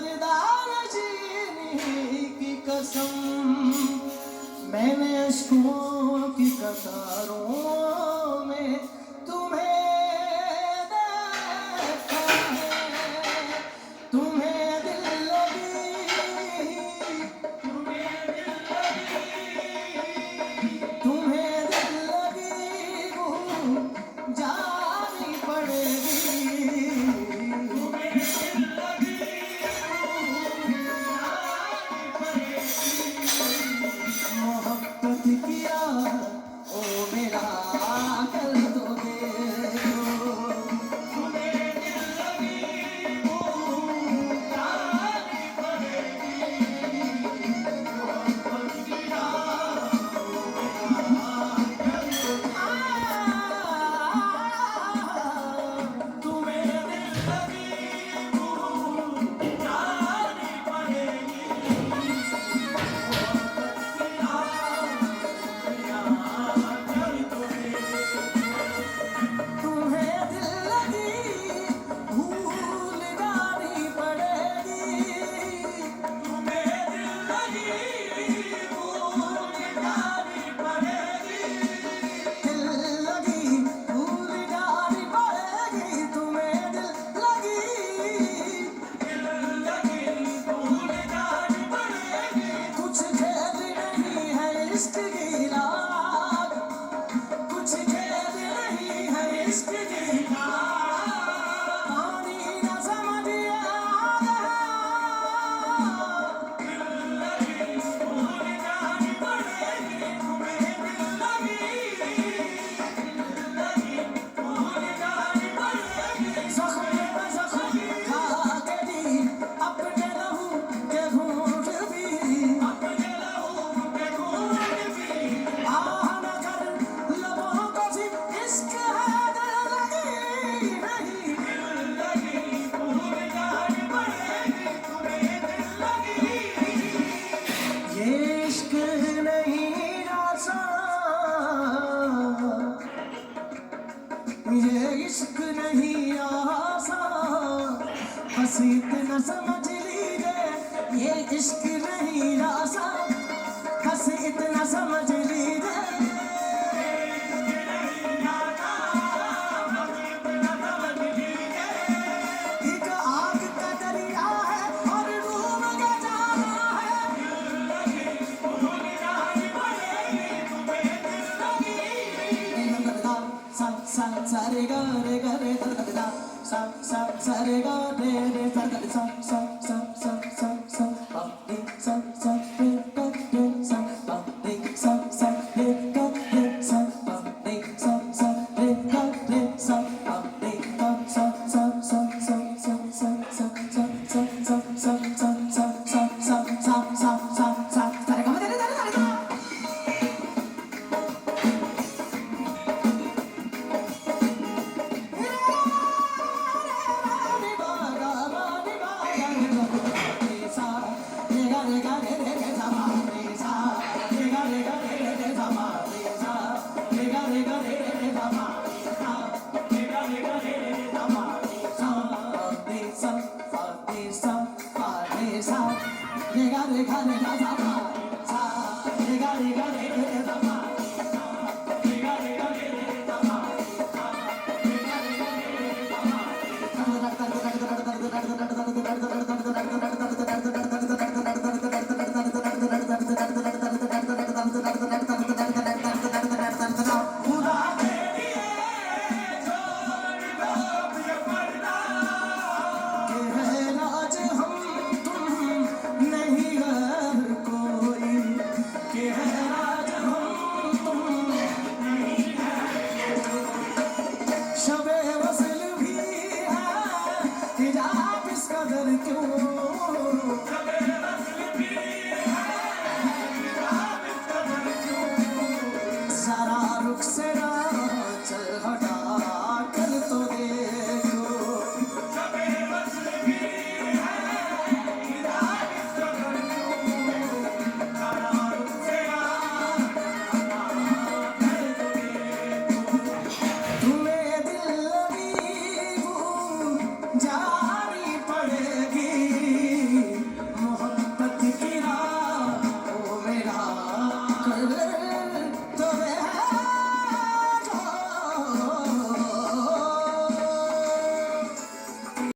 दरदार जीने की कसम, मैंने अश्कों की कतारों में तुम्हें देखा है। तुम्हें दिल लगी, तुम्हें दिल लगी वो जानी पड़ेगी। मोहब्बत किया ओ मेरा कर दोगे ये इश्क नहीं आसान, बस इतना समझ लीजिए। ये इश्क नहीं आसान, बस इतना समझ लीजिए। एक आग का दरिया है और डूब के जाना है। सा रे गा रे गा रे दा दा दा सा रे गा रे रे दा दा सा पा रे सा रे गा रे सा पा रे सा रे गा रे सा पा रे सा रे गा रे सा पा रे गा सारा रुख से